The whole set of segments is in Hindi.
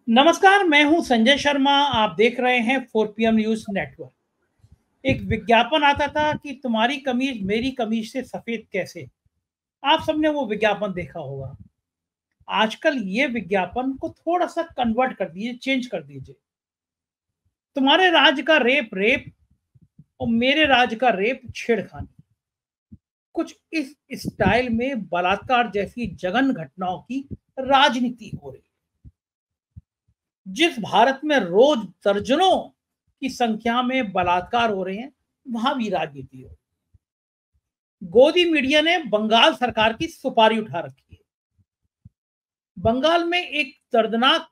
नमस्कार, मैं हूं संजय शर्मा। आप देख रहे हैं 4 PM न्यूज नेटवर्क। एक विज्ञापन आता था कि तुम्हारी कमीज मेरी कमीज से सफेद कैसे। आप सबने वो विज्ञापन देखा होगा। आजकल ये विज्ञापन को थोड़ा सा कन्वर्ट कर दीजिए, चेंज कर दीजिए। तुम्हारे राज्य का रेप रेप और मेरे राज्य का रेप छेड़खानी। कुछ इस स्टाइल में बलात्कार जैसी जघन्य घटनाओं की राजनीति हो रही है। जिस भारत में रोज दर्जनों की संख्या में बलात्कार हो रहे हैं, वहां भी राजनीति हो। गोदी मीडिया ने बंगाल सरकार की सुपारी उठा रखी है। बंगाल में एक दर्दनाक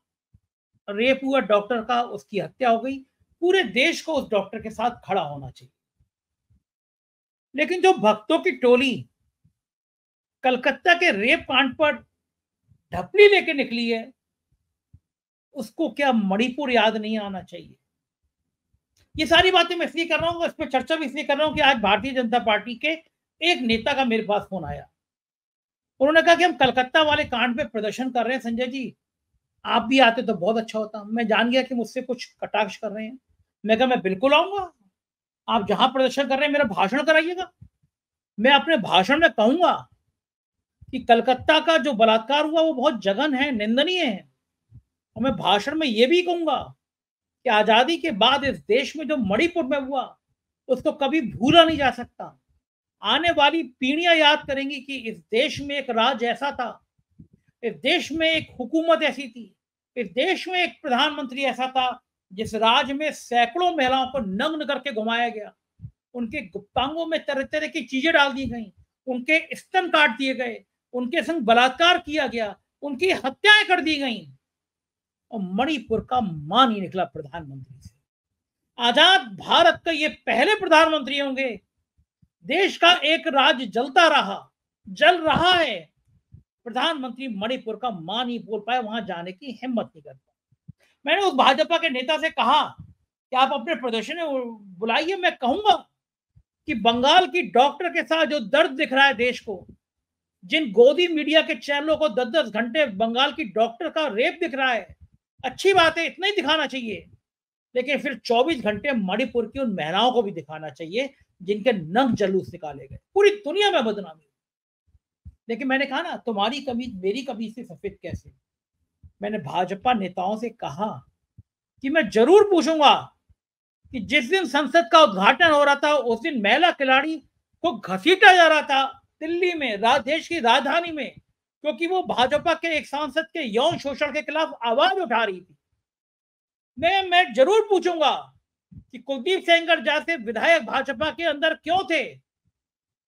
रेप हुआ डॉक्टर का, उसकी हत्या हो गई। पूरे देश को उस डॉक्टर के साथ खड़ा होना चाहिए। लेकिन जो भक्तों की टोली कलकत्ता के रेप कांड पर ढपली लेके निकली है, उसको क्या मणिपुर याद नहीं आना चाहिए? ये सारी बातें मैं इसलिए कर रहा हूँ, इस पर चर्चा भी इसलिए कर रहा हूँ कि आज भारतीय जनता पार्टी के एक नेता का मेरे पास फोन आया। उन्होंने कहा कि हम कलकत्ता वाले कांड पे प्रदर्शन कर रहे हैं संजय जी, आप भी आते तो बहुत अच्छा होता। मैं जान गया कि मुझसे कुछ कटाक्ष कर रहे हैं। मैं कहा मैं बिल्कुल आऊंगा। आप जहां प्रदर्शन कर रहे हैं मेरा भाषण कराइएगा। मैं अपने भाषण में कहूंगा कि कलकत्ता का जो बलात्कार हुआ वो बहुत जघन्य है, निंदनीय है। और मैं भाषण में ये भी कहूंगा कि आजादी के बाद इस देश में जो मणिपुर में हुआ उसको कभी भूला नहीं जा सकता। आने वाली पीढ़ियां याद करेंगी कि इस देश में एक राज ऐसा था, इस देश में एक हुकूमत ऐसी थी, इस देश में एक प्रधानमंत्री ऐसा था जिस राज्य में सैकड़ों महिलाओं को नग्न करके घुमाया गया। उनके गुप्तांगों में तरह तरह की चीजें डाल दी गई, उनके स्तन काट दिए गए, उनके संग बलात्कार किया गया, उनकी हत्याएं कर दी गई। और मणिपुर का मान ही निकला प्रधानमंत्री से। आजाद भारत का ये पहले प्रधानमंत्री होंगे। देश का एक राज्य जलता रहा, जल रहा है, प्रधानमंत्री मणिपुर का मान नहीं बोल पाए, वहां जाने की हिम्मत नहीं कर पाए। मैंने उस भाजपा के नेता से कहा कि आप अपने प्रदर्शन में बुलाइए। मैं कहूंगा कि बंगाल की डॉक्टर के साथ जो दर्द दिख रहा है देश को, जिन गोदी मीडिया के चैनलों को 10-10 घंटे बंगाल की डॉक्टर का रेप दिख रहा है, अच्छी बात है, इतना ही दिखाना चाहिए। लेकिन फिर 24 घंटे मणिपुर की उन महिलाओं को भी दिखाना चाहिए जिनके नंग जलूस निकाले गए, पूरी दुनिया में बदनामी। लेकिन मैंने कहा ना, तुम्हारी कमीज मेरी कमीज से सफेद कैसे। मैंने भाजपा नेताओं से कहा कि मैं जरूर पूछूंगा कि जिस दिन संसद का उद्घाटन हो रहा था उस दिन महिला खिलाड़ी को घसीटा जा रहा था दिल्ली में, देश की राजधानी में, क्योंकि वो भाजपा के एक सांसद के यौन शोषण के खिलाफ आवाज उठा रही थी। मैं जरूर पूछूंगा कि कुलदीप सेंगर जैसे विधायक भाजपा के अंदर क्यों थे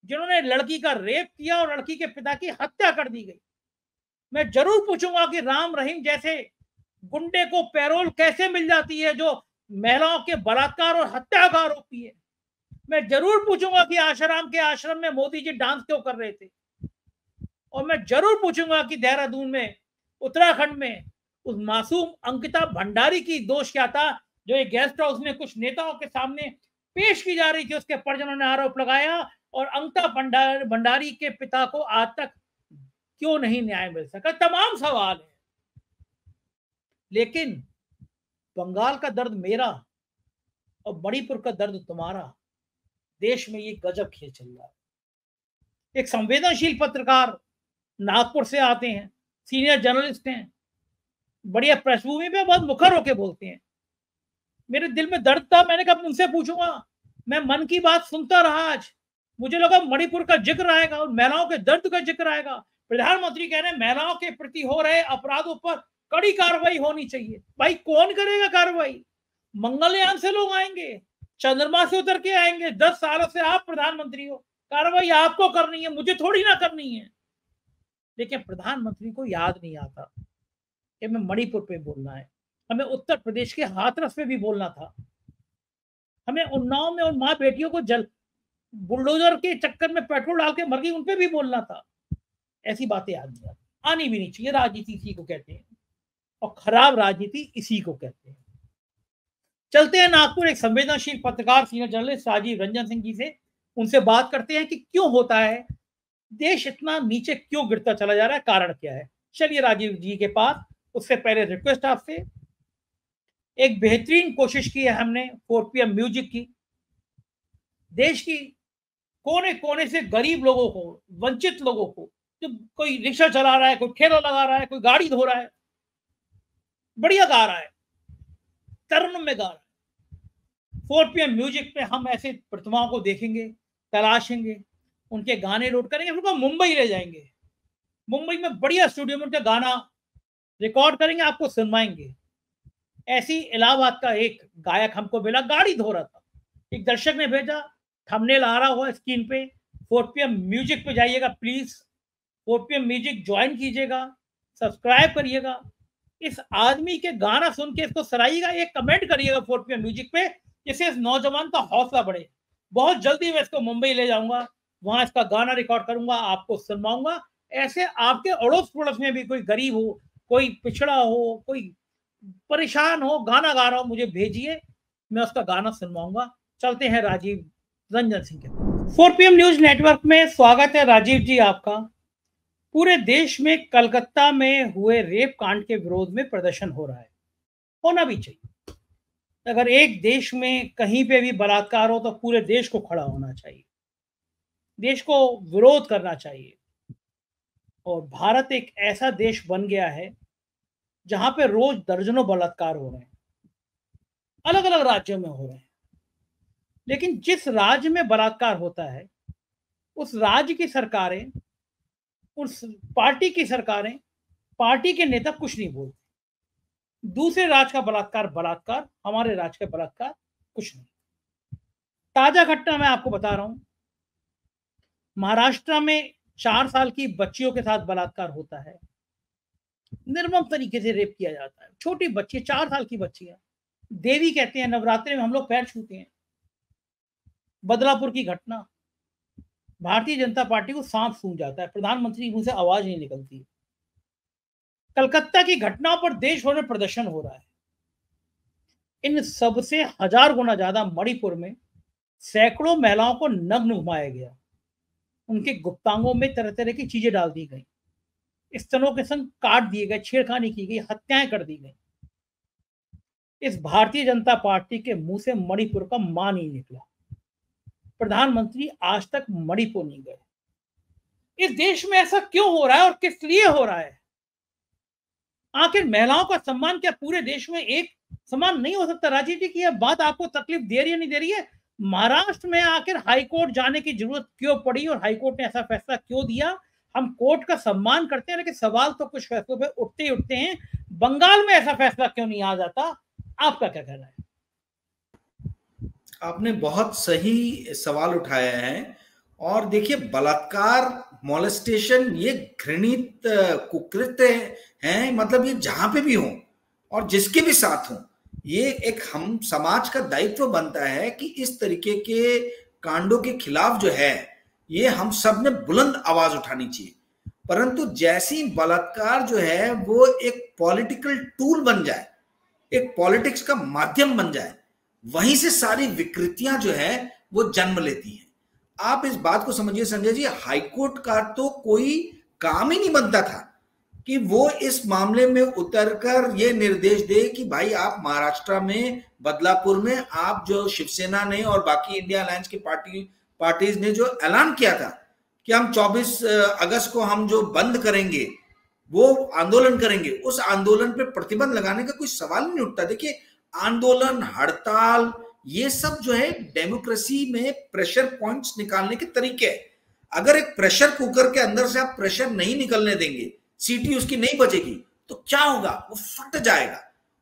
जिन्होंने लड़की का रेप किया और लड़की के पिता की हत्या कर दी गई। मैं जरूर पूछूंगा कि राम रहीम जैसे गुंडे को पैरोल कैसे मिल जाती है जो महिलाओं के बलात्कार और हत्या का आरोपी है। मैं जरूर पूछूंगा कि आशाराम के आश्रम में मोदी जी डांस क्यों कर रहे थे। और मैं जरूर पूछूंगा कि देहरादून में, उत्तराखंड में उस मासूम अंकिता भंडारी की दोष क्या था जो एक गेस्ट हाउस में कुछ नेताओं के सामने पेश की जा रही थी। उसके परिजनों ने आरोप लगाया और अंकिता भंडारी के पिता को आज तक क्यों नहीं न्याय मिल सका। तमाम सवाल है। लेकिन बंगाल का दर्द मेरा और मणिपुर का दर्द तुम्हारा। देश में ये गजब खेल चल रहा है। एक संवेदनशील पत्रकार नागपुर से आते हैं, सीनियर जर्नलिस्ट हैं, बढ़िया पृष्ठभूमि पे बहुत मुखर होके बोलते हैं। मेरे दिल में दर्द था, मैंने कहा उनसे पूछूंगा। मैं मन की बात सुनता रहा, आज मुझे लगा मणिपुर का जिक्र आएगा और महिलाओं के दर्द का जिक्र आएगा। प्रधानमंत्री कह रहे हैं महिलाओं के प्रति हो रहे अपराधों पर कड़ी कार्रवाई होनी चाहिए। भाई कौन करेगा कार्रवाई? मंगलयान से लोग आएंगे, चंद्रमा से उतर के आएंगे। 10 सालों से आप प्रधानमंत्री हो, कार्रवाई आपको करनी है, मुझे थोड़ी ना करनी है। लेकिन प्रधानमंत्री को याद नहीं आता कि हमें मणिपुर पे बोलना है, हमें उत्तर प्रदेश के हाथरस पे भी बोलना था, हमें उन्नाव में उन माँ बेटियों को जल बुलडोजर के चक्कर में पेट्रोल डाल के मर गई उन पे भी बोलना था। ऐसी बातें याद नहीं आती, आनी भी नहीं चाहिए। राजनीति इसी को कहते हैं और खराब राजनीति इसी को कहते हैं। चलते हैं नागपुर, एक संवेदनशील पत्रकार सीनियर जर्नलिस्ट राजीव रंजन सिंह जी से, उनसे बात करते हैं कि क्यों होता है, देश इतना नीचे क्यों गिरता चला जा रहा है, कारण क्या है। चलिए राजीव जी के पास, उससे पहले रिक्वेस्ट आपसे, एक बेहतरीन कोशिश की है हमने 4 PM म्यूजिक की। देश की कोने कोने से गरीब लोगों को, वंचित लोगों को, जो कोई रिक्शा चला रहा है, कोई ठेला लगा रहा है, कोई गाड़ी धो रहा है, बढ़िया गा रहा है, तरन्नुम में गा रहा है, 4 PM म्यूजिक पे हम ऐसे प्रतिमाओं को देखेंगे, तलाशेंगे, उनके गाने लोड करेंगे, फिर उनको मुंबई ले जाएंगे। मुंबई में बढ़िया स्टूडियो में उनका गाना रिकॉर्ड करेंगे, आपको सुनवाएंगे। ऐसी इलाहाबाद का एक गायक हमको मिला, गाड़ी धो रहा था, एक दर्शक ने भेजा, थंबनेल आ रहा हुआ स्क्रीन पे, 4 PM म्यूजिक पे जाइएगा प्लीज, 4 PM म्यूजिक ज्वाइन कीजिएगा, सब्सक्राइब करिएगा, इस आदमी के गाना सुन के इसको सराहिएगा, एक कमेंट करिएगा 4 PM म्यूजिक पे, जिससे इस नौजवान का हौसला बढ़े। बहुत जल्दी मैं इसको मुंबई ले जाऊंगा, वहां इसका गाना रिकॉर्ड करूंगा, आपको सुनवाऊंगा। ऐसे आपके अड़ोस पड़ोस में भी कोई गरीब हो, कोई पिछड़ा हो, कोई परेशान हो, गाना गा रहा हो, मुझे भेजिए, मैं उसका गाना सुनवाऊंगा। चलते हैं राजीव रंजन सिंह के 4 PM न्यूज नेटवर्क में स्वागत है राजीव जी आपका। पूरे देश में कलकत्ता में हुए रेप कांड के विरोध में प्रदर्शन हो रहा है, होना भी चाहिए। अगर एक देश में कहीं पे भी बलात्कार हो तो पूरे देश को खड़ा होना चाहिए, देश को विरोध करना चाहिए। और भारत एक ऐसा देश बन गया है जहां पे रोज दर्जनों बलात्कार हो रहे हैं, अलग अलग राज्यों में हो रहे हैं। लेकिन जिस राज्य में बलात्कार होता है उस राज्य की सरकारें, उस पार्टी की सरकारें, पार्टी के नेता कुछ नहीं बोलते। दूसरे राज्य का बलात्कार बलात्कार, हमारे राज्य का बलात्कार कुछ नहीं। ताजा घटना मैं आपको बता रहा हूं, महाराष्ट्र में 4 साल की बच्चियों के साथ बलात्कार होता है, निर्मम तरीके से रेप किया जाता है। छोटी बच्ची, 4 साल की बच्ची है, देवी कहते हैं, नवरात्रि में हम लोग पैर छूते हैं। बदलापुर की घटना, भारतीय जनता पार्टी को सांप सूंघ जाता है, प्रधानमंत्री मुंह से आवाज नहीं निकलती। कलकत्ता की घटनाओं पर देश भर में प्रदर्शन हो रहा है। इन सबसे 1000 गुना ज्यादा मणिपुर में सैकड़ों महिलाओं को नग्न घुमाया गया, उनके गुप्तांगों में तरह तरह की चीजें डाल दी गई, स्तनों के संग काट दिए गए, छेड़खानी की गई, हत्याएं कर दी गई। इस भारतीय जनता पार्टी के मुंह से मणिपुर का मान नहीं निकला। प्रधानमंत्री आज तक मणिपुर नहीं गए। इस देश में ऐसा क्यों हो रहा है और किस लिए हो रहा है? आखिर महिलाओं का सम्मान क्या पूरे देश में एक समान नहीं हो सकता? राजीव जी की यह बात आपको तकलीफ दे रही है, नहीं दे रही है? महाराष्ट्र में आखिर हाईकोर्ट जाने की जरूरत क्यों पड़ी और हाईकोर्ट ने ऐसा फैसला क्यों दिया? हम कोर्ट का सम्मान करते हैं, लेकिन सवाल तो कुछ फैसलों पे उठते ही उठते हैं। बंगाल में ऐसा फैसला क्यों नहीं आ जाता? आपका क्या कहना है? आपने बहुत सही सवाल उठाया है। और देखिए, बलात्कार, मोलेस्टेशन ये घृणित कुकृत्य हैं, मतलब ये जहां पे भी हो और जिसके भी साथ हो, ये एक हम समाज का दायित्व बनता है कि इस तरीके के कांडों के खिलाफ जो है ये हम सब ने बुलंद आवाज उठानी चाहिए। परंतु जैसी बलात्कार जो है वो एक पॉलिटिकल टूल बन जाए, एक पॉलिटिक्स का माध्यम बन जाए, वहीं से सारी विकृतियां जो है वो जन्म लेती हैं। आप इस बात को समझिए संजय जी, हाईकोर्ट का तो कोई काम ही नहीं बनता था कि वो इस मामले में उतरकर ये निर्देश दे कि भाई आप महाराष्ट्र में बदलापुर में आप जो शिवसेना ने और बाकी इंडिया अलायंस की पार्टीज ने जो ऐलान किया था कि हम 24 अगस्त को हम जो बंद करेंगे, वो आंदोलन करेंगे, उस आंदोलन पे प्रतिबंध लगाने का कोई सवाल नहीं उठता। देखिए, आंदोलन, हड़ताल, ये सब जो है डेमोक्रेसी में प्रेशर पॉइंट्स निकालने के तरीके हैं। अगर एक प्रेशर कुकर के अंदर से आप प्रेशर नहीं निकलने देंगे, सीटी उसकी नहीं बचेगी, तो क्या होगा? वो फट जाएगा।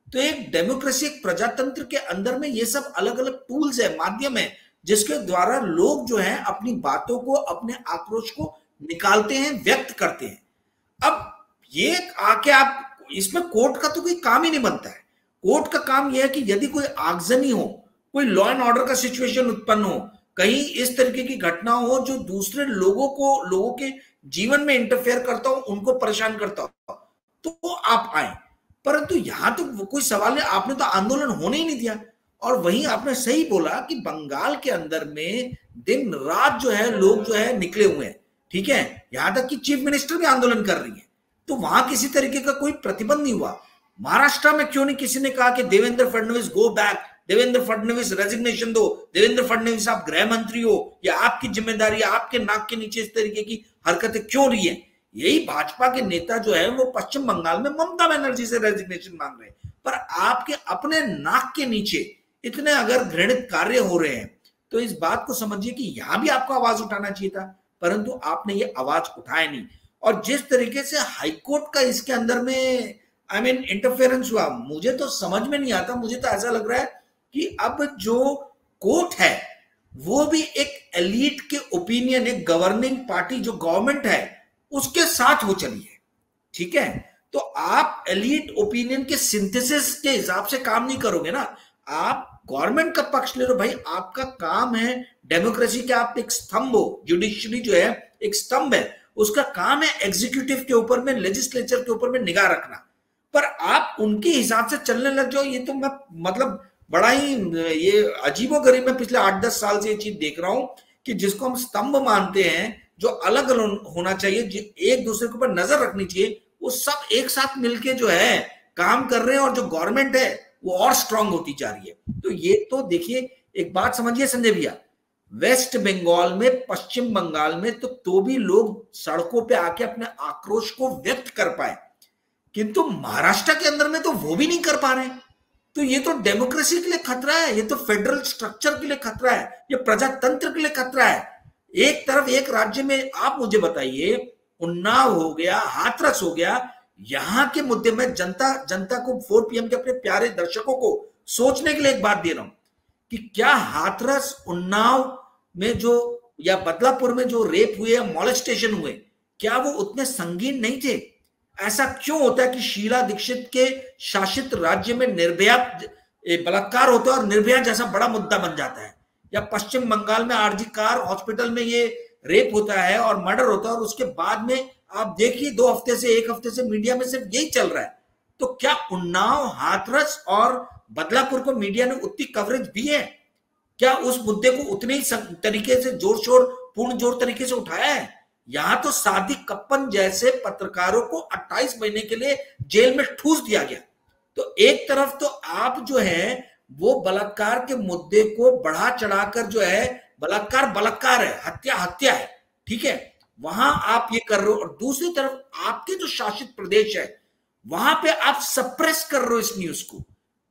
तो एक डेमोक्रेसी, एक प्रजातंत्र के अंदर में ये सब अलग अलग टूल्स है, माध्यम है, जिसके द्वारा लोग जो है अपनी बातों को, अपने आक्रोश को निकालते हैं, व्यक्त करते हैं। अब ये आके आप, इसमें कोर्ट का तो कोई काम ही नहीं बनता है। कोर्ट का काम यह है कि यदि कोई आगजनी हो, कोई लॉ एंड ऑर्डर का सिचुएशन उत्पन्न हो, कहीं इस तरीके की घटना हो जो दूसरे लोगों के जीवन में इंटरफेयर करता हो, उनको परेशान करता हो, तो आप आए। परंतु यहां तो कोई सवाल नहीं, आपने तो आंदोलन होने ही नहीं दिया। और वहीं आपने सही बोला कि बंगाल के अंदर में दिन रात जो है लोग जो है निकले हुए हैं, ठीक है, यहां तक कि चीफ मिनिस्टर भी आंदोलन कर रही है। तो वहां किसी तरीके का कोई प्रतिबंध नहीं हुआ। महाराष्ट्र में क्यों नहीं किसी ने कहा कि Devendra Fadnavis go back, Devendra Fadnavis resignation दो, देवेंद्र फडणवीस आप गृह मंत्री हो, या आपकी जिम्मेदारी, आपके नाक के नीचे इस तरीके की हरकतें क्यों रही है? यही भाजपा के नेता जो है वो पश्चिम बंगाल में ममता बनर्जी से रेजिग्नेशन मांग रहे हैं, पर आपके अपने नाक के नीचे इतने अगर घृणित कार्य हो रहे हैं तो इस बात को समझिए कि यहां भी आपको आवाज उठाना चाहिए था, परंतु आपने ये आवाज उठाया नहीं। और जिस तरीके से हाईकोर्ट का इसके अंदर में इंटरफेरेंस हुआ, मुझे तो समझ में नहीं आता। मुझे तो ऐसा लग रहा है कि अब जो कोर्ट है वो भी एक एलीट के ओपिनियन, एक गवर्निंग पार्टी जो गवर्नमेंट है उसके साथ वो चली है। ठीक है, तो आप एलीट ओपिनियन के सिंथेसिस के हिसाब से काम नहीं करोगे ना, आप गवर्नमेंट का पक्ष ले लो। भाई आपका काम है डेमोक्रेसी के, आप एक स्तंभ हो, जुडिशरी जो है एक स्तंभ है, उसका काम है एग्जीक्यूटिव के ऊपर में, लेजिस्लेचर के ऊपर में निगाह रखना, पर आप उनके हिसाब से चलने लग जाओ। ये तो मैं मतलब बड़ा ही ये अजीबोगरीब, मैं पिछले 8-10 साल से ये चीज देख रहा हूं कि जिसको हम स्तंभ मानते हैं, जो अलग अलग होना चाहिए, एक दूसरे के ऊपर नजर रखनी चाहिए, वो सब एक साथ मिलके जो है काम कर रहे हैं, और जो गवर्नमेंट है वो और स्ट्रांग होती जा रही है। तो ये तो देखिए, एक बात समझिए संजय भैया, वेस्ट बंगाल में, पश्चिम बंगाल में तो भी लोग सड़कों पे आके अपने आक्रोश को व्यक्त कर पाए, किंतु महाराष्ट्र के अंदर में तो वो भी नहीं कर पा रहे। तो ये तो डेमोक्रेसी के लिए खतरा है, ये तो फेडरल स्ट्रक्चर के लिए खतरा है, ये प्रजातंत्र के लिए खतरा है। एक तरफ एक राज्य में, आप मुझे बताइए, उन्नाव हो गया, हाथरस हो गया, यहां के मुद्दे में जनता को 4 PM के अपने प्यारे दर्शकों को सोचने के लिए एक बात दे रहा हूं कि क्या हाथरस, उन्नाव में जो, या बदलापुर में जो रेप हुए, मॉलेस्टेशन हुए, क्या वो उतने संगीन नहीं थे? ऐसा क्यों होता है कि शीला दीक्षित के शासित राज्य में निर्भया बलात्कार होता है और निर्भया जैसा बड़ा मुद्दा बन जाता है, या पश्चिम बंगाल में आरजी कार हॉस्पिटल में ये रेप होता है और मर्डर होता है, और उसके बाद में आप देखिए 2 हफ्ते से, 1 हफ्ते से मीडिया में सिर्फ यही चल रहा है। तो क्या उन्नाव, हाथरस और बदलापुर को मीडिया ने उतनी कवरेज दी है? क्या उस मुद्दे को उतने ही तरीके से पूर्ण जोर तरीके से उठाया है? यहां तो सादिक कप्पन जैसे पत्रकारों को 28 महीने के लिए जेल में ठूस दिया गया। तो एक तरफ तो आप जो है वो बलात्कार के मुद्दे को बढ़ा चढ़ाकर जो है, बलात्कार है, हत्या है, ठीक है, वहां आप ये कर रहे हो, और दूसरी तरफ आपके जो शासित प्रदेश है वहां पे आप सप्रेस कर रहे हो इस न्यूज को।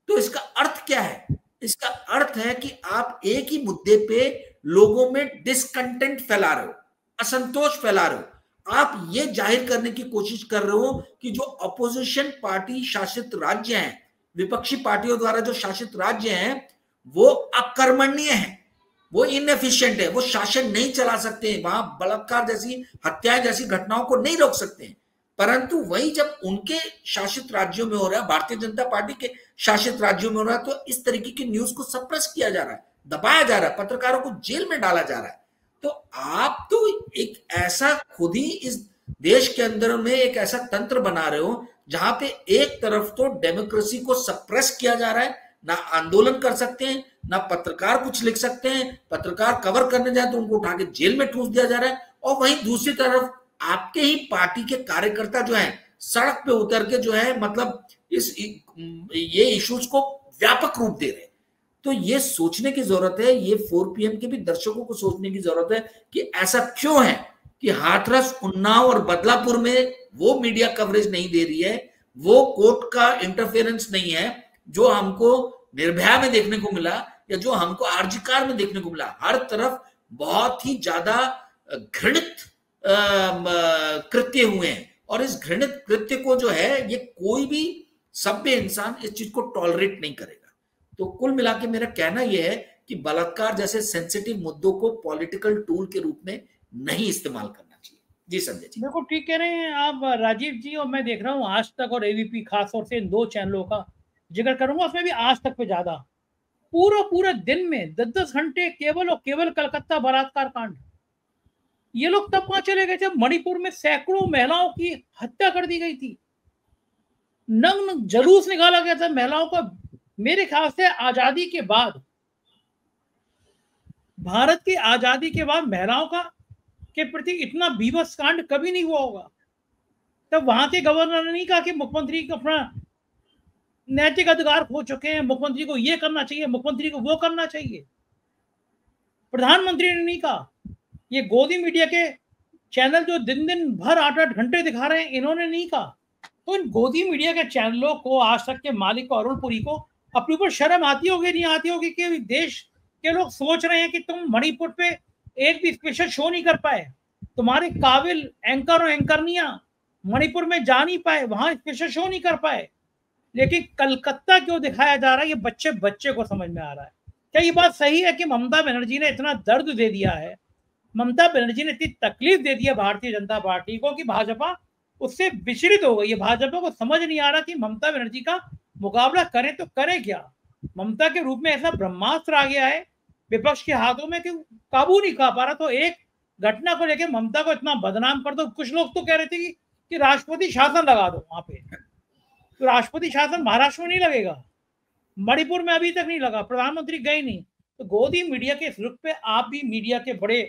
तो इसका अर्थ क्या है? इसका अर्थ है कि आप एक ही मुद्दे पे लोगों में डिसकंटेंट फैला रहे हो, असंतोष फैला रहे हो। आप ये जाहिर करने की कोशिश कर रहे हो कि जो अपोजिशन पार्टी शासित राज्य हैं, विपक्षी पार्टियों द्वारा जो शासित राज्य हैं, वो अकर्मण्य है, वो इनएफिशिएंट है, वो शासन नहीं चला सकते, वहां बलात्कार जैसी, हत्याएं जैसी घटनाओं को नहीं रोक सकते। परंतु वही जब उनके शासित राज्यों में हो रहा है, भारतीय जनता पार्टी के शासित राज्यों में हो रहा है, तो इस तरीके की न्यूज को सप्रेस किया जा रहा है, दबाया जा रहा है, पत्रकारों को जेल में डाला जा रहा है। तो आप तो एक ऐसा खुद ही इस देश के अंदर में एक ऐसा तंत्र बना रहे हो जहां पे एक तरफ तो डेमोक्रेसी को सप्रेस किया जा रहा है, ना आंदोलन कर सकते हैं, ना पत्रकार कुछ लिख सकते हैं, पत्रकार कवर करने जाए तो उनको उठा के जेल में ठूस दिया जा रहा है, और वहीं दूसरी तरफ आपके ही पार्टी के कार्यकर्ता जो हैं सड़क पे उतर के जो है मतलब ये इश्यूज को व्यापक रूप दे रहे हैं। तो ये सोचने की जरूरत है, ये 4 PM के भी दर्शकों को सोचने की जरूरत है कि ऐसा क्यों है कि हाथरस, उन्नाव और बदलापुर में वो मीडिया कवरेज नहीं दे रही है, वो कोर्ट का इंटरफेरेंस नहीं है जो हमको निर्भया में देखने को मिला, या जो हमको आरजी कार में देखने को मिला। हर तरफ बहुत ही ज्यादा घृणित कृत्य हुए हैं, और इस घृणित कृत्य को जो है ये कोई भी सभ्य इंसान इस चीज को टॉलरेट नहीं करेगा। तो कुल मिला के मेरा कहना यह है कि बलात्कार जैसे सेंसिटिव मुद्दों को पॉलिटिकल टूल के रूप में नहीं इस्तेमाल करना चाहिए। जी संजय जी, बिल्कुल ठीक कह रहे हैं आप राजीव जी, और मैं देख रहा हूँ आज तक और एबीपी, खासतौर से इन 2 चैनलों का जिक्र करूंगा, उसमें भी आज तक पे ज्यादा पूरा दिन में 10-10 घंटे केवल और केवल कलकत्ता बलात्कार कांड। ये लोग तब कहां चले गए जब मणिपुर में सैकड़ों महिलाओं की हत्या कर दी गई थी, नग्न जुलूस निकाला गया था महिलाओं का। मेरे ख्याल से आजादी के बाद, भारत की आजादी के बाद महिलाओं का के प्रति इतना बीभत्स कांड कभी नहीं हुआ होगा। तब वहां के गवर्नर ने नहीं कहा कि मुख्यमंत्री को अपना नैतिक अधिकार खो चुके हैं, मुख्यमंत्री को ये करना चाहिए, मुख्यमंत्री को वो करना चाहिए। प्रधानमंत्री ने नहीं कहा। ये गोदी मीडिया के चैनल जो दिन दिन भर 8-8 घंटे दिखा रहे हैं, इन्होंने नहीं कहा। तो इन गोदी मीडिया के चैनलों को, आज तक के मालिक को, अरुण पुरी को अपने ऊपर शर्म आती होगी, नहीं आती होगी कि देश के लोग सोच रहे हैं कि तुम मणिपुर पे एक भी स्पेशल शो नहीं कर पाए, तुम्हारे काबिल एंकर और एंकरनियां मणिपुर में जा नहीं पाए, वहां स्पेशल शो नहीं कर पाए, लेकिन कलकत्ता क्यों दिखाया जा रहा है, ये बच्चे बच्चे को समझ में आ रहा है। क्या ये बात सही है कि ममता बनर्जी ने इतना दर्द दे दिया है, ममता बनर्जी ने इतनी तकलीफ दे दी है भारतीय जनता पार्टी को कि भाजपा उससे विचलित हो गई है? भाजपा को समझ नहीं आ रहा कि ममता बनर्जी का मुकाबला करें तो करें क्या। ममता के रूप में ऐसा ब्रह्मास्त्र आ गया है विपक्ष के हाथों में कि काबू नहीं कर पा रहा। तो एक घटना को लेकर ममता को इतना बदनाम कर दो। कुछ लोग तो कह रहे थे कि राष्ट्रपति शासन लगा दो वहां पे, तो राष्ट्रपति शासन महाराष्ट्र में नहीं लगेगा, मणिपुर में अभी तक नहीं लगा, प्रधानमंत्री गए नहीं। तो गोदी मीडिया के इस रुख पे आप भी मीडिया के बड़े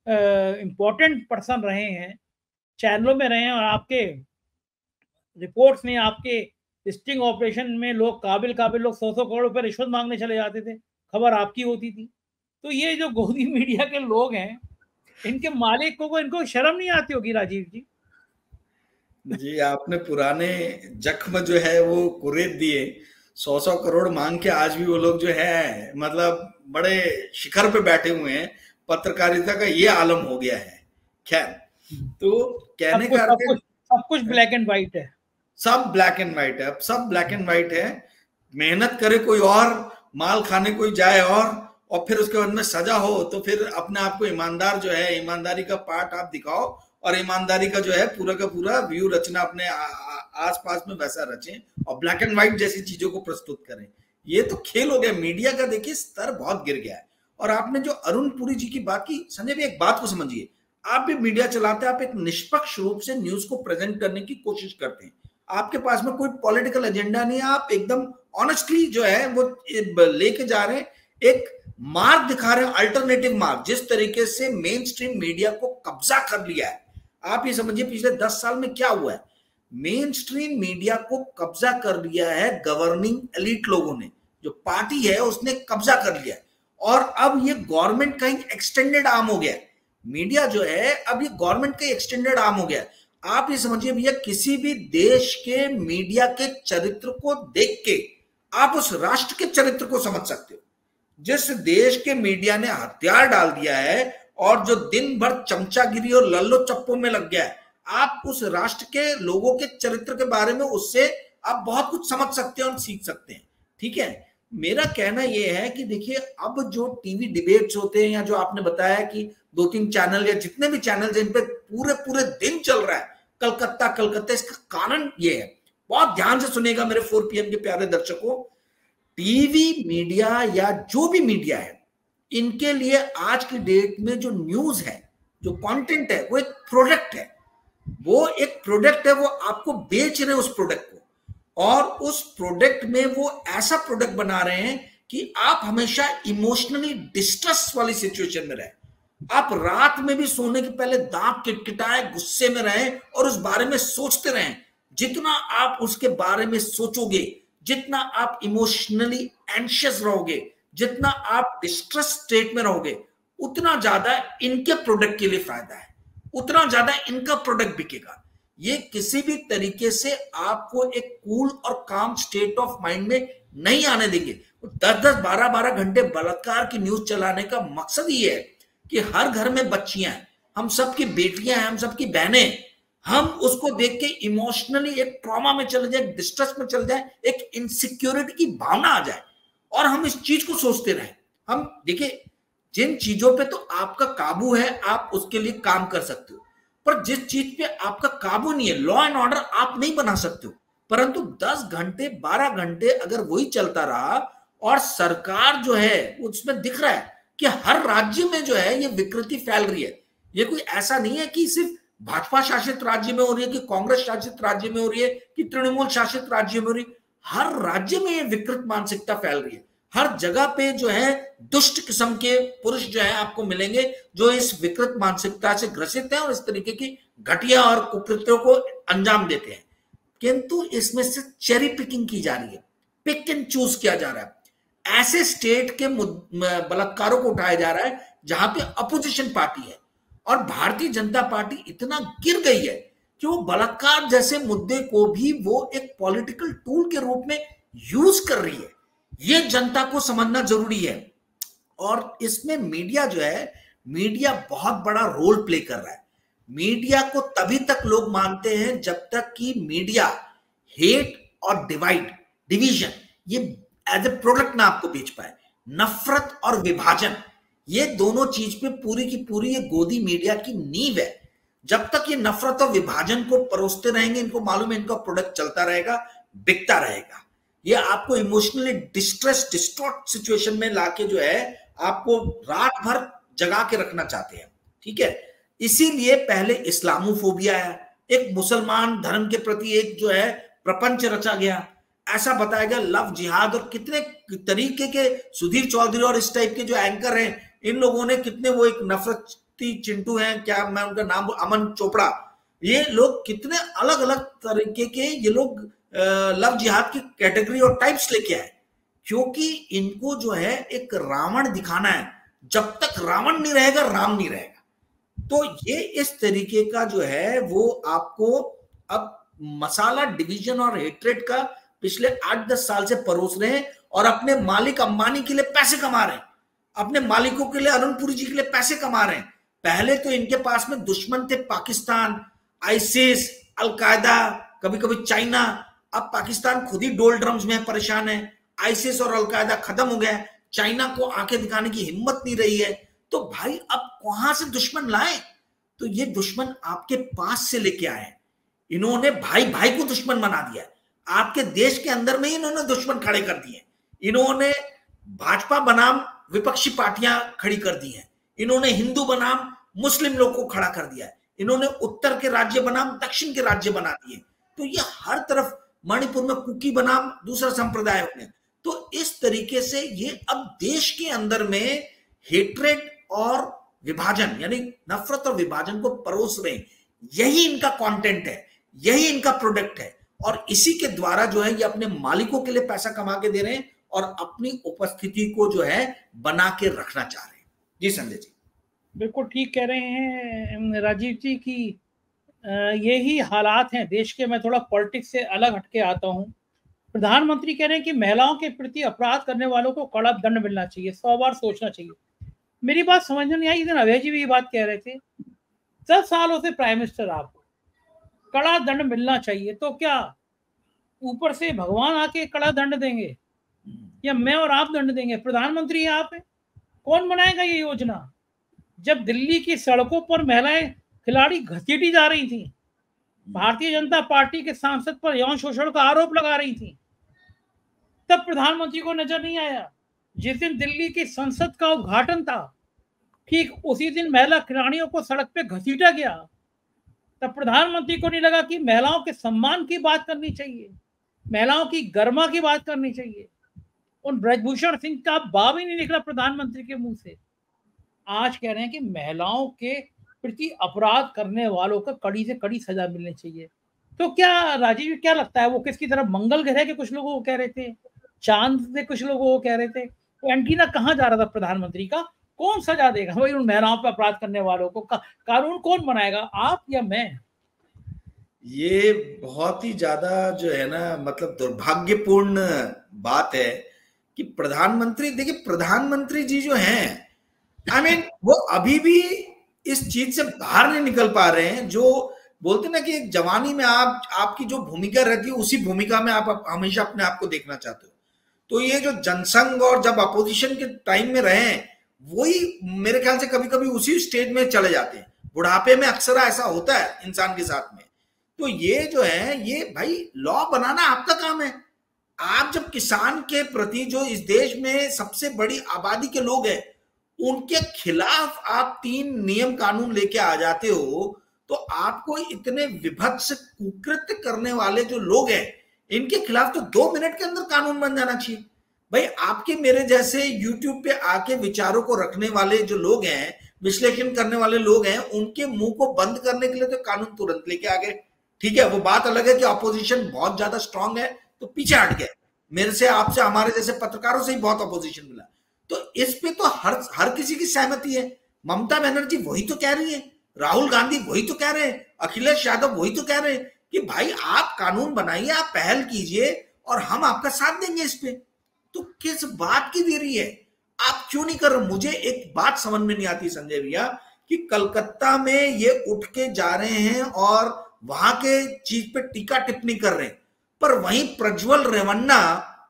इंपॉर्टेंट पर्सन रहे हैं, चैनलों में रहे हैं, और आपके रिपोर्ट्स में, आपके स्टिंग ऑपरेशन में लोग काबिल लोग 100 करोड़ रुपए रिश्वत मांगने चले जाते थे, खबर आपकी होती थी। तो ये जो गोदी मीडिया के लोग हैं, इनके मालिकों को इनको शर्म नहीं आती होगी राजीव जी? जी, आपने पुराने जख्म जो है वो कुरेद दिए। 100 करोड़ मांग के आज भी वो लोग जो है मतलब बड़े शिखर पे बैठे हुए हैं। पत्रकारिता का ये आलम हो गया है। खैर, तो कहने का सब कुछ ब्लैक एंड व्हाइट है, सब ब्लैक एंड व्हाइट है। अब सब ब्लैक एंड व्हाइट है। मेहनत करे कोई और, माल खाने कोई जाए और फिर उसके बाद में सजा हो तो फिर अपने आप को ईमानदार जो है, ईमानदारी का पार्ट आप दिखाओ और ईमानदारी का जो है पूरा का पूरा व्यू रचना अपने आसपास में वैसा रचें और ब्लैक एंड व्हाइट जैसी चीजों को प्रस्तुत करें। ये तो खेल हो गया। मीडिया का देखिए स्तर बहुत गिर गया है। और आपने जो अरुण पुरी जी की बात की, संजय भी एक बात को समझिए, आप भी मीडिया चलाते हैं, आप एक निष्पक्ष रूप से न्यूज को प्रेजेंट करने की कोशिश करते हैं। आपके पास में कोई पॉलिटिकल एजेंडा नहीं है, आप एकदम ऑनेस्टली जो है वो लेके जा रहे हैं, एक मार्ग दिखा रहे हैं, अल्टरनेटिव मार्ग। जिस तरीके से मेन स्ट्रीम मीडिया को कब्जा कर लिया है, आप ये समझिए पिछले 10 साल में क्या हुआ है। मेन स्ट्रीम मीडिया को कब्जा कर लिया है गवर्निंग एलिट लोगों ने, जो पार्टी है उसने कब्जा कर लिया है। और अब ये गवर्नमेंट का एक्सटेंडेड आर्म हो गया। मीडिया जो है अब ये गवर्नमेंट का एक्सटेंडेड आर्म हो गया। आप ये समझिए भैया, किसी भी देश के मीडिया के चरित्र को देख के आप उस राष्ट्र के चरित्र को समझ सकते हो। जिस देश के मीडिया ने हथियार डाल दिया है और जो दिन भर चमचागिरी और लल्लो चप्पो में लग गया है, आप उस राष्ट्र के लोगों के चरित्र के बारे में उससे आप बहुत कुछ समझ सकते हैं और सीख सकते हैं। ठीक है, मेरा कहना यह है कि देखिए, अब जो टीवी डिबेट्स होते हैं या जो आपने बताया कि 2-3 चैनल या जितने भी चैनल जिन पे पूरे पूरे दिन चल रहा है कलकत्ता कलकत्ता, इसका कारण ये है, बहुत ध्यान से सुनिएगा मेरे 4 PM के प्यारे दर्शकों, टीवी मीडिया या जो भी मीडिया है, इनके लिए आज की डेट में जो न्यूज है, जो कंटेंट है, वो एक प्रोडक्ट है। वो एक प्रोडक्ट है, वो आपको बेच रहे हैं उस प्रोडक्ट को, और उस प्रोडक्ट में वो ऐसा प्रोडक्ट बना रहे हैं कि आप हमेशा इमोशनली डिस्ट्रेस वाली सिचुएशन में रहे। आप रात में भी सोने के पहले दांत किटकिटाए, गुस्से में रहें और उस बारे में सोचते रहें। जितना आप उसके बारे में सोचोगे, जितना आप इमोशनली एंशियस रहोगे, जितना आप डिस्ट्रेस स्टेट में रहोगे, उतना ज्यादा इनके प्रोडक्ट के लिए फायदा है, उतना ज्यादा इनका प्रोडक्ट बिकेगा। ये किसी भी तरीके से आपको एक कूल और काम स्टेट ऑफ माइंड में नहीं आने देंगे। 10-10, 12-12 घंटे बलात्कार की न्यूज चलाने का मकसद ये है कि हर घर में बच्चियां हैं, हम सबकी बेटियां हैं, हम सबकी बहनें, हम उसको देख के इमोशनली एक ट्रॉमा में चले जाए, डिस्ट्रेस में चले जाए, एक इनसिक्योरिटी की भावना आ जाए और हम इस चीज को सोचते रहें। हम देखिए, जिन चीजों पे तो आपका काबू है आप उसके लिए काम कर सकते हो, पर जिस चीज पे आपका काबू नहीं है, लॉ एंड ऑर्डर आप नहीं बना सकते हो। परंतु 10 घंटे 12 घंटे अगर वही चलता रहा और सरकार जो है उसमें दिख रहा है कि हर राज्य में जो है ये विकृति फैल रही है। ये कोई ऐसा नहीं है कि सिर्फ भाजपा शासित राज्य में हो रही है, कि कांग्रेस शासित राज्य में हो रही है, कि तृणमूल शासित राज्य में हो रही है। हर राज्य में ये विकृत मानसिकता फैल रही है। हर जगह पे जो है दुष्ट किस्म के पुरुष जो है आपको मिलेंगे जो इस विकृत मानसिकता से ग्रसित हैं और इस तरीके की घटिया और कुकृत्यों को अंजाम देते हैं, किंतु इसमें से चेरी पिकिंग की जा रही है, पिक एंड चूज किया जा रहा है। ऐसे स्टेट के बलात्कारों को उठाया जा रहा है जहां पे अपोजिशन पार्टी है, और भारतीय जनता पार्टी इतना गिर गई है कि वो बलात्कार जैसे मुद्दे को भी वो एक पॉलिटिकल टूल के रूप में यूज कर रही है। ये जनता को समझना जरूरी है। और इसमें मीडिया जो है, मीडिया बहुत बड़ा रोल प्ले कर रहा है। मीडिया को तभी तक लोग मानते हैं जब तक कि मीडिया हेट और डिवीजन ये एज ए प्रोडक्ट ना आपको बेच पाए। नफरत और विभाजन, ये दोनों चीज पे पूरी की पूरी ये गोदी मीडिया की नींव है। जब तक ये नफरत और विभाजन को परोसते रहेंगे, इनको मालूम है इनका प्रोडक्ट चलता रहेगा, बिकता रहेगा। ये आपको इमोशनली डिस्टॉर्ट सिचुएशन में लाके जो है आपको रात भर जगा के रखना चाहते हैं, ठीक है। इसीलिए पहले इस्लामोफोबिया है, एक मुसलमान धर्म के प्रति एक जो है प्रपंच रचा गया, ऐसा बताया गया, लव जिहाद, और कितने तरीके के सुधीर चौधरी और इस टाइप के जो एंकर हैं, इन लोगों ने कितने, वो एक नफरती चिंटू हैं, क्या मैं उनका नाम, अमन चोपड़ा, ये लोग कितने अलग अलग तरीके के ये लोग लव जिहाद की कैटेगरी और टाइप्स लेके आए, क्योंकि इनको जो है एक रावण दिखाना है। जब तक रावण नहीं रहेगा, राम नहीं रहेगा। तो ये इस तरीके का जो है वो आपको अब मसाला डिवीजन और हेट्रेड का पिछले 8-10 साल से परोस रहे हैं, और अपने मालिक अंबानी के लिए पैसे कमा रहे हैं, अपने मालिकों के लिए, अरुण पुरी जी के लिए पैसे कमा रहे हैं। पहले तो इनके पास में दुश्मन थे पाकिस्तान, आईसिस, अलकायदा, कभी कभी चाइना। अब पाकिस्तान खुद ही डोल ड्रम्स में परेशान है, आईसिस और अलकायदा खत्म हो गया, चाइना को आंखें दिखाने की हिम्मत नहीं रही है। तो भाई अब कहां से दुश्मन लाए? तो ये दुश्मन आपके पास से लेके आए। इन्होंने भाई भाई को दुश्मन बना दिया। आपके देश के अंदर में ही इन्होंने दुश्मन खड़े कर दिए। इन्होंने भाजपा बनाम विपक्षी पार्टियां खड़ी कर दी हैं, इन्होंने हिंदू बनाम मुस्लिम लोग को खड़ा कर दिया है, इन्होंने उत्तर के राज्य बनाम दक्षिण के राज्य बना दिए। तो ये हर तरफ, मणिपुर में कुकी बनाम दूसरा संप्रदाय हो गया। तो इस तरीके से ये अब देश के अंदर में हेट्रेड और विभाजन, यानी नफरत और विभाजन को परोस रहे हैं। यही इनका कंटेंट है, यही इनका प्रोडक्ट है, और इसी के द्वारा जो है ये अपने मालिकों के लिए पैसा कमा के दे रहे हैं और अपनी उपस्थिति को जो है बना के रखना चाह रहे हैं। जी संजय जी, बिल्कुल ठीक कह रहे हैं राजीव जी की यही हालात हैं देश के। मैं थोड़ा पॉलिटिक्स से अलग हटके आता हूं। प्रधानमंत्री कह रहे हैं कि महिलाओं के प्रति अपराध करने वालों को कड़ा दंड मिलना चाहिए, 100 बार सोचना चाहिए। मेरी बात समझ में नहीं आई। इधर अभय जी भी ये बात कह रहे थे, 10 सालों से प्राइम मिनिस्टर, आपको कड़ा दंड मिलना चाहिए, तो क्या ऊपर से भगवान आके कड़ा दंड देंगे या मैं और आप दंड देंगे? प्रधानमंत्री आप हैं, कौन बनाएगा ये योजना? जब दिल्ली की सड़कों पर महिलाएं खिलाड़ी घसीटी जा रही थी, भारतीय जनता पार्टी के सांसद पर यौन शोषण का आरोप लगा रही थी, तब प्रधानमंत्री को नजर नहीं आया। जिस दिन दिल्ली की संसद का उद्घाटन था, ठीक उसी दिन महिला खिलाड़ियों को सड़क पे घसीटा गया, तब प्रधानमंत्री को नहीं लगा कि महिलाओं के सम्मान की बात करनी चाहिए, महिलाओं की गरिमा की बात करनी चाहिए? उन ब्रजभूषण सिंह का बाप ही नहीं निकला प्रधानमंत्री के मुंह से। आज कह रहे हैं कि महिलाओं के प्रति अपराध करने वालों को कड़ी से कड़ी सजा मिलनी चाहिए। तो क्या राजीव, क्या लगता है वो किसकी तरफ? मंगल ग्रह के कुछ लोगों को कह रहे थे, चांद से कुछ लोगों को कह रहे थे, तो एंटीना कहाँ जा रहा था प्रधानमंत्री का? कौन सजा देगा भाई उन महिलाओं पर अपराध करने वालों को? कानून कौन बनाएगा, आप या मैं? ये बहुत ही ज्यादा जो है ना, मतलब दुर्भाग्यपूर्ण बात है कि प्रधानमंत्री, देखिए प्रधानमंत्री जी जो हैं, वो अभी भी इस चीज से बाहर नहीं निकल पा रहे हैं। जो बोलते ना कि जवानी में आपकी जो भूमिका रहती है, उसी भूमिका में आप हमेशा अपने आप को देखना चाहते हो। तो ये जो जनसंघ और जब अपोजिशन के टाइम में रहे, वही मेरे ख्याल से कभी कभी उसी स्टेज में चले जाते हैं। बुढ़ापे में अक्सर ऐसा होता है इंसान के साथ में। तो ये जो है, ये भाई लॉ बनाना आपका काम है। आप जब किसान के प्रति, जो इस देश में सबसे बड़ी आबादी के लोग हैं, उनके खिलाफ आप 3 नियम कानून लेके आ जाते हो, तो आपको इतने विभत्स कुकृत्य करने वाले जो लोग हैं, इनके खिलाफ तो 2 मिनट के अंदर कानून बन जाना चाहिए। भाई आपके मेरे जैसे यूट्यूब पे आके विचारों को रखने वाले जो लोग हैं, विश्लेषण करने वाले लोग हैं, उनके मुंह को बंद करने के लिए तो कानून तुरंत लेके आ गए। ठीक है, वो बात अलग है कि अपोजिशन बहुत ज्यादा स्ट्रांग है तो पीछे हट गए। मेरे से, आपसे, हमारे जैसे पत्रकारों से ही बहुत अपोजिशन मिला। तो इस पे तो हर किसी की सहमति है। ममता बनर्जी वही तो कह रही है, राहुल गांधी वही तो कह रहे हैं, अखिलेश यादव वही तो कह रहे हैं कि भाई आप कानून बनाइए, आप पहल कीजिए और हम आपका साथ देंगे इस पे। तो किस बात की देरी है? आप क्यों नहीं कर रहे? मुझे एक बात समझ में नहीं आती संजय भैया कि कलकत्ता में ये उठ के जा रहे हैं और वहां के चीज पे टीका टिप्पणी कर रहे हैं, पर वहीं प्रज्वल रेवन्ना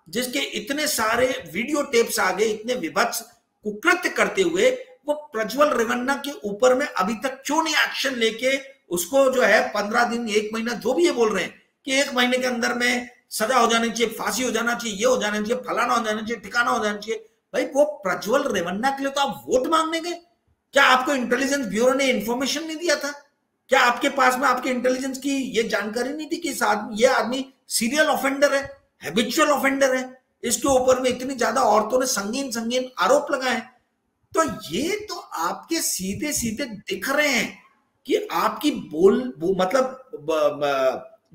जिसके इतने सारे वीडियो टेप्स आ गए, इतने विभत्स कुकृत्य करते हुए, वो प्रज्वल रेवन्ना के ऊपर में अभी तक क्यों नहीं एक्शन लेके उसको जो है 15 दिन, 1 महीना, जो भी ये बोल रहे हैं कि 1 महीने के अंदर में सजा हो जानी चाहिए, फांसी हो जाना चाहिए, ये हो जाना चाहिए, फलाना हो जाना चाहिए, ठिकाना हो जाना चाहिए। भाई वो प्रज्वल रेवन्ना के लिए तो आप वोट मांगने गए? क्या आपको इंटेलिजेंस ब्यूरो ने इंफॉर्मेशन नहीं दिया था? क्या आपके पास में आपके इंटेलिजेंस की ये जानकारी नहीं थी कि ये आदमी सीरियल ऑफेंडर है, हैबिचुअल ऑफेंडर है, इसके ऊपर में इतनी ज्यादा औरतों ने संगीन संगीन आरोप लगाए? तो ये तो आपके सीधे सीधे दिख रहे हैं कि आपकी मतलब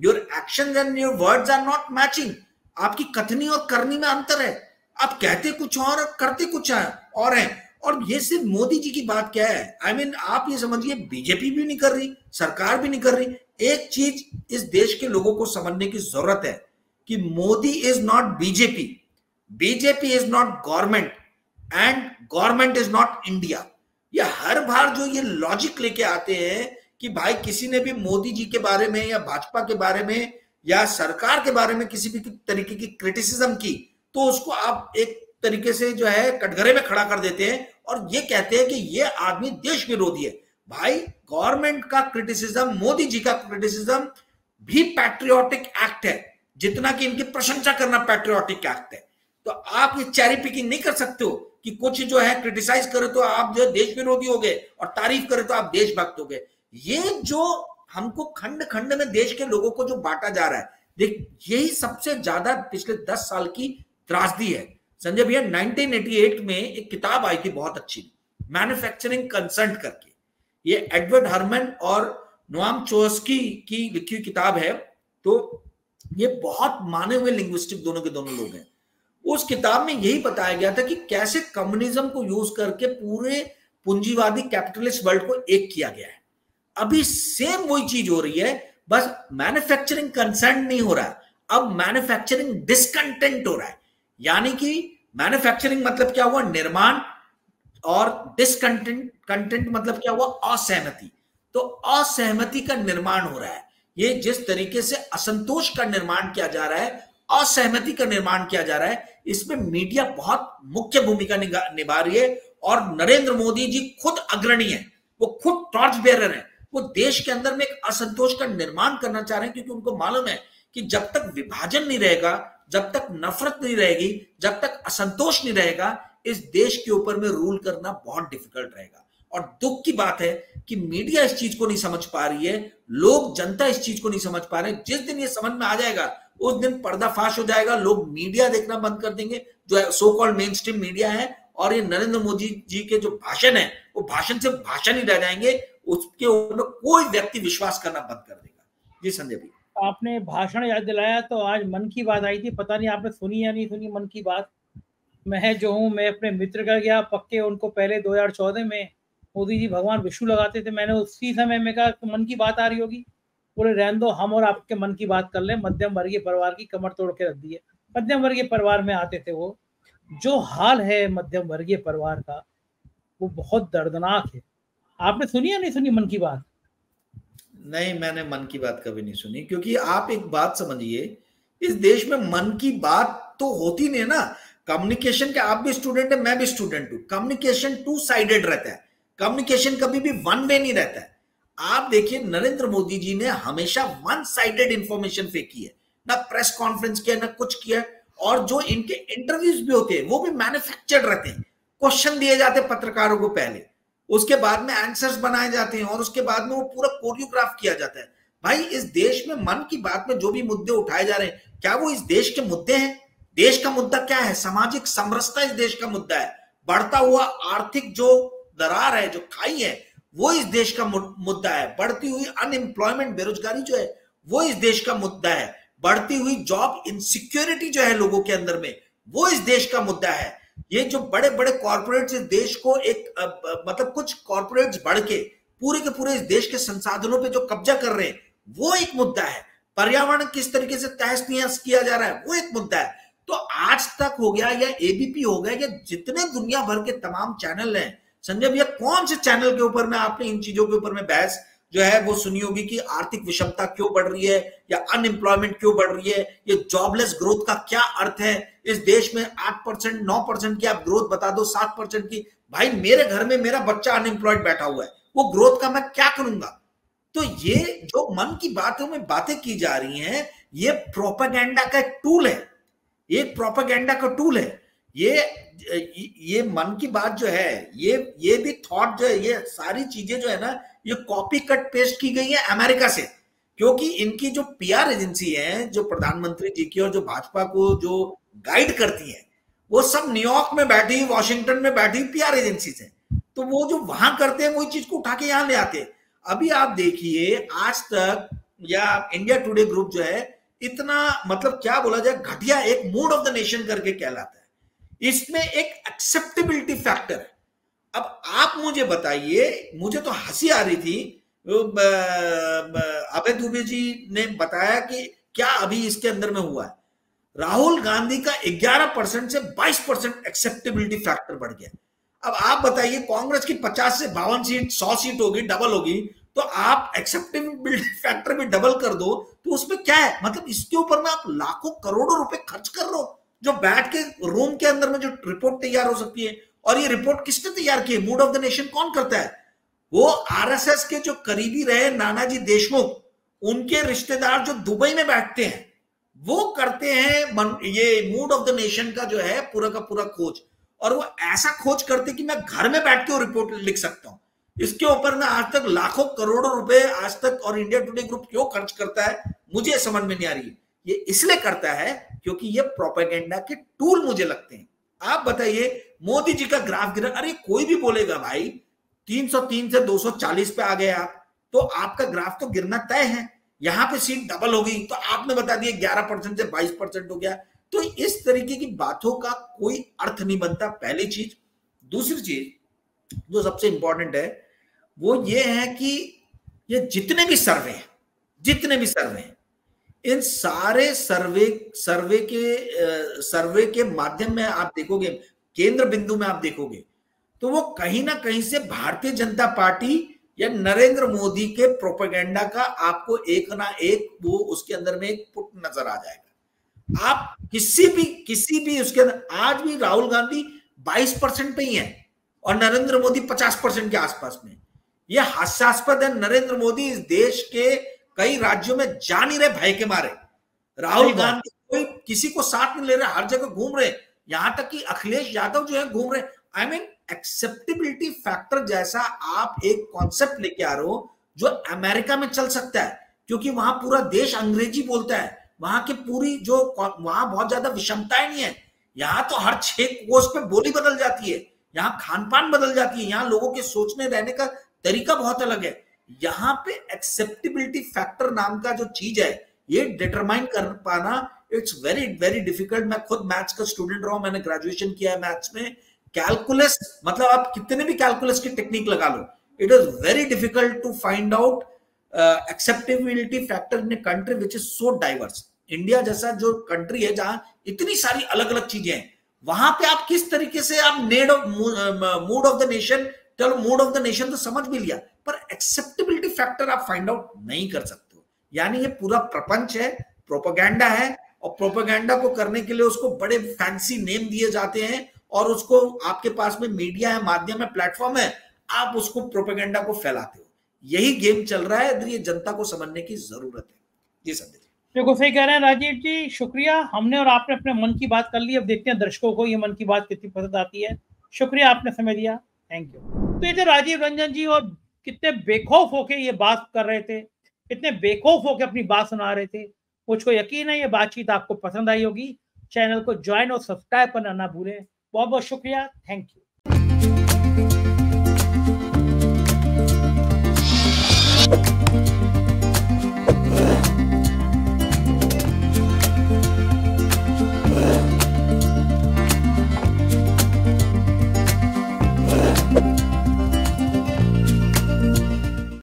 your actions and your words are not matching. आपकी कथनी और करनी में अंतर है। आप कहते कुछ और करते कुछ और हैं। और ये सिर्फ मोदी जी की बात क्या है, I mean, आप ये समझिए बीजेपी भी नहीं कर रही, सरकार भी नहीं कर रही। एक चीज इस देश के लोगों को समझने की जरूरत है कि Modi is not BJP, BJP is not government and government is not India. ये हर बार जो ये लॉजिक लेके आते हैं कि भाई किसी ने भी मोदी जी के बारे में या भाजपा के बारे में या सरकार के बारे में किसी भी तरीके की क्रिटिसिज्म की, तो उसको आप एक तरीके से जो है कटघरे में खड़ा कर देते हैं और ये कहते हैं कि ये आदमी देश विरोधी है। भाई गवर्नमेंट का क्रिटिसिज्म, मोदी जी का क्रिटिसिज्म भी पैट्रियोटिक एक्ट है, जितना कि इनकी प्रशंसा करना पैट्रियोटिक एक्ट है। तो आप ये चेरी पिकिंग नहीं कर सकते हो कि कुछ जो है क्रिटिसाइज करे तो आप जो देश विरोधी हो गए और तारीफ करे तो आप देशभक्त हो गए। ये जो हमको खंड खंड में देश के लोगों को जो बांटा जा रहा है, देख यही सबसे ज्यादा पिछले 10 साल की त्रासदी है। संजय भैया 1988 में एक किताब आई थी बहुत अच्छी, मैन्युफैक्चरिंग कंसर्न करके। ये एडवर्ड हरमन और नोआम चोम्स्की की लिखी हुई किताब है। तो ये बहुत माने हुए लिंग्विस्टिक दोनों के दोनों लोग हैं। उस किताब में यही बताया गया था कि कैसे कम्युनिज्म को यूज करके पूरे पूंजीवादी कैपिटलिस्ट वर्ल्ड को एक किया गया है। अभी सेम वही चीज हो रही है, बस मैन्युफैक्चरिंग कंसर्न नहीं हो रहा है, अब मैन्युफैक्चरिंग डिसकंटेंट हो रहा है। यानी कि मैन्युफैक्चरिंग मतलब क्या हुआ, निर्माण, और डिसकंटेंट मतलब क्या हुआ, असहमति। तो असहमति का निर्माण हो रहा है। ये जिस तरीके से असंतोष का निर्माण किया जा रहा है, असहमति का निर्माण किया जा रहा है, इसमें मीडिया बहुत मुख्य भूमिका निभा रही है। और नरेंद्र मोदी जी खुद अग्रणी है, वो खुद टॉर्च बेरर है। वो देश के अंदर में एक असंतोष का निर्माण करना चाह रहे हैं, क्योंकि उनको मालूम है कि जब तक विभाजन नहीं रहेगा, जब तक नफरत नहीं रहेगी, जब तक असंतोष नहीं रहेगा, इस देश के ऊपर में रूल करना बहुत डिफिकल्ट रहेगा। और दुख की बात है कि मीडिया इस चीज को नहीं समझ पा रही है, लोग, जनता इस चीज को नहीं समझ पा रहे। जिस दिन ये समझ में आ जाएगा उस दिन पर्दाफाश हो जाएगा, लोग मीडिया देखना बंद कर देंगे, जो so called main stream media है। और ये नरेंद्र मोदी जी के जो भाषण है, वो भाषण से भाषण ही रह जाएंगे, उसके ऊपर कोई व्यक्ति विश्वास करना बंद कर देगा। जी संजय भाई, आपने भाषण याद दिलाया तो आज मन की बात आई थी, पता नहीं आपने सुनी या नहीं सुनी मन की बात। मैं जो हूँ, मैं अपने मित्र का गया पक्के, उनको पहले 2014 में मोदी जी भगवान विष्णु लगाते थे। मैंने उसी समय में कहा तो मन की बात आ रही होगी, बोले रहने दो, हम और आपके मन की बात कर ले। मध्यम वर्गीय परिवार की कमर तोड़ के रख दी है। मध्यम वर्गीय परिवार में आते थे वो। जो हाल है मध्यम वर्गीय परिवार का, वो बहुत दर्दनाक है। आपने सुनी या नहीं सुनी मन की बात? नहीं, मैंने मन की बात कभी नहीं सुनी, क्योंकि आप एक बात समझिए, इस देश में मन की बात तो होती नहीं है ना। कम्युनिकेशन के, आप भी स्टूडेंट है, मैं भी स्टूडेंट हूं। कम्युनिकेशन 2 साइडेड रहता है, कम्युनिकेशन कभी भी 1 वे नहीं रहता है। आप देखिए नरेंद्र मोदी जी ने हमेशा 1 साइडेड इंफॉर्मेशन फेंकी है, ना प्रेस कॉन्फ्रेंस किया, ना कुछ किया। और जो इनके इंटरव्यूज भी होते हैं वो भी मैन्युफैक्चर्ड रहते हैं। क्वेश्चन दिए जाते हैं पत्रकारों को पहले, उसके बाद में आंसर्स बनाए जाते हैं, और उसके बाद में वो पूरा कोरियोग्राफ किया जाता है। भाई इस देश में मन की बात में जो भी मुद्दे उठाए जा रहे हैं, क्या वो इस देश के मुद्दे हैं? देश का मुद्दा क्या है? सामाजिक समरसता इस देश का मुद्दा है। बढ़ता हुआ आर्थिक जो दरार है, जो खाई है, वो इस देश का मुद्दा है। बढ़ती हुई अनएम्प्लॉयमेंट, बेरोजगारी जो है, वो इस देश का मुद्दा है। बढ़ती हुई जॉब इनसिक्योरिटी जो है लोगों के अंदर में, वो इस देश का मुद्दा है। ये जो बड़े बड़े कॉर्पोरेट्स इस देश को एक मतलब कुछ कॉर्पोरेट्स बढ़ के पूरे इस देश के संसाधनों पे जो कब्जा कर रहे हैं, वो एक मुद्दा है। पर्यावरण किस तरीके से तहस नहस किया जा रहा है, वो एक मुद्दा है। तो आज तक हो गया या एबीपी हो गया या जितने दुनिया भर के तमाम चैनल हैं, संजय भैया कौन से चैनल के ऊपर में आपने इन चीजों के ऊपर में बहस जो है वो सुनी होगी कि आर्थिक विषमता क्यों बढ़ रही है या अनएम्प्लॉयमेंट क्यों बढ़ रही है, ये जॉबलेस ग्रोथ का क्या अर्थ है। इस देश में 8% 9% की आप ग्रोथ बता दो, 7% की, भाई मेरे घर में मेरा बच्चा अनएम्प्लॉयड बैठा हुआ है, वो ग्रोथ का मैं क्या करूंगा। तो ये जो मन की बातों में बातें की जा रही हैं, ये प्रोपेगेंडा का एक टूल है, एक प्रोपेगेंडा का टूल है। ये मन की बात जो है, ये भी थॉट जो है, ये सारी चीजें जो है ना, ये कॉपी कट पेस्ट की गई है अमेरिका से। क्योंकि इनकी जो पीआर एजेंसी है, जो प्रधानमंत्री जी की और जो भाजपा को जो गाइड करती है, वो सब न्यूयॉर्क में बैठी, वॉशिंगटन में बैठी पीआर एजेंसी से। तो वो जो वहां करते हैं, वही चीज को उठा के यहां ले आते हैं। अभी आप देखिए, आज तक या इंडिया टुडे ग्रुप जो है, इतना मतलब क्या बोला जाए, घटिया एक मूड ऑफ द नेशन करके कहलाता है। इसमें एक एक्सेप्टेबिलिटी फैक्टर है। अब आप मुझे बताइए, मुझे तो हंसी आ रही थी, अभय दुबे जी ने बताया कि क्या अभी इसके अंदर में हुआ है, राहुल गांधी का 11% से 22% एक्सेप्टेबिलिटी फैक्टर बढ़ गया। अब आप बताइए, कांग्रेस की 50 से 52 सीट 100 सीट होगी, डबल होगी, तो आप एक्सेप्टेबिलिटी फैक्टर भी डबल कर दो, तो उसमें क्या है, मतलब इसके ऊपर में आप लाखों करोड़ों रुपए खर्च कर रहे हो, जो बैठ के रूम के अंदर में जो रिपोर्ट तैयार हो सकती है। और ये रिपोर्ट किसने तैयार की है, मूड ऑफ द नेशन कौन करता है, वो आरएसएस के जो करीबी रहे नानाजी देशमुख, उनके रिश्तेदार जो दुबई में बैठते हैं, वो करते हैं ये मूड ऑफ द नेशन का जो है पूरा का पूरा खोज। और वो ऐसा खोज करते कि मैं घर में बैठ के वो रिपोर्ट लिख सकता हूं। इसके ऊपर ना आज तक लाखों करोड़ों रुपए आज तक और इंडिया टुडे ग्रुप क्यों खर्च करता है, मुझे समझ में नहीं आ रही है। ये इसलिए करता है क्योंकि ये प्रोपेगेंडा के टूल मुझे लगते हैं। आप बताइए, मोदी जी का ग्राफ गिरा, अरे कोई भी बोलेगा भाई 303 से 240 पे आ गए आप, तो आपका ग्राफ तो गिरना तय है। यहां पे सीट डबल हो गई, तो आपने बता दिया 11% से 22% हो गया। तो इस तरीके की बातों का कोई अर्थ नहीं बनता, पहली चीज। दूसरी चीज जो सबसे इंपॉर्टेंट है वो ये है कि ये जितने भी सर्वे हैं, इन सारे सर्वे के माध्यम में आप देखोगे, केंद्र बिंदु में आप देखोगे, तो वो कहीं ना कहीं से भारतीय जनता पार्टी या नरेंद्र मोदी के प्रोपेगेंडा का आपको एक ना एक वो उसके अंदर में एक पुट नजर आ जाएगा। आप किसी भी उसके अंदर, आज भी राहुल गांधी 22% पे ही है और नरेंद्र मोदी 50% के आसपास में। यह हास्यास्पद है, नरेंद्र मोदी इस देश के कई राज्यों में जा नहीं रहे भय के मारे। राहुल गांधी कोई किसी को साथ नहीं ले रहे, हर जगह घूम रहे, यहां तक कि अखिलेश यादव जो है घूम रहे। आई मीन एक्सेप्टेबिलिटी फैक्टर जैसा आप एक कॉन्सेप्ट लेके आ रहे हो जो अमेरिका में चल सकता है, क्योंकि वहां पूरा देश अंग्रेजी बोलता है, वहां की पूरी जो वहां बहुत ज्यादा विषमताएं नहीं है। यहाँ तो हर 6 कोस पे बोली बदल जाती है, यहाँ खान पान बदल जाती है, यहाँ लोगों के सोचने रहने का तरीका बहुत अलग है। यहाँ पे एक्सेप्टेबिलिटी फैक्टर नाम का जो चीज है, ये डिटरमाइन कर पाना इट्स वेरी वेरी डिफिकल्ट। मैं खुद मैथ्स का स्टूडेंट रहा हूं, मैंने ग्रेजुएशन किया है मैथ्स में। कैलकुलस मतलब आप कितने भी कैलकुलस की टेक्निक लगा लो, it is very difficult to find out acceptability factor in a country which is so diverse. India जैसा जो कंट्री है जहां इतनी सारी अलग अलग चीजें हैं, वहां पे आप किस तरीके से आप मूड ऑफ द नेशन, चलो मूड ऑफ द नेशन तो समझ भी लिया, पर एक्सेप्टेबिलिटी फैक्टर आप फाइंड आउट नहीं कर सकते हो। यानी ये पूरा प्रपंच है, प्रोपेगेंडा है, और प्रोपेगेंडा को करने के लिए उसको बड़े फैंसी नेम दिए जाते हैं, और उसको आपके पास में मीडिया है, माध्यम है, प्लेटफॉर्म है, आप उसको प्रोपेगेंडा को फैलाते हो। यही गेम चल रहा है, तो ये जनता को समझने की जरूरत है। जी संजय जी, देखो सही कह रहे हैं राजीव जी, शुक्रिया। हमने और आपने अपने मन की बात कर ली, अब देखते हैं दर्शकों को ये मन की बात कितनी पसंद आती है। शुक्रिया, आपने समय दिया, थैंक यू। तो ये थे राजीव रंजन जी, और कितने बेखौफ होके ये बात कर रहे थे, कितने बेखौफ होके अपनी बात सुना रहे थे। मुझको यकीन है ये बातचीत आपको पसंद आई होगी। चैनल को ज्वाइन और सब्सक्राइब करना ना भूलें। बहुत बहुत शुक्रिया, थैंक यू।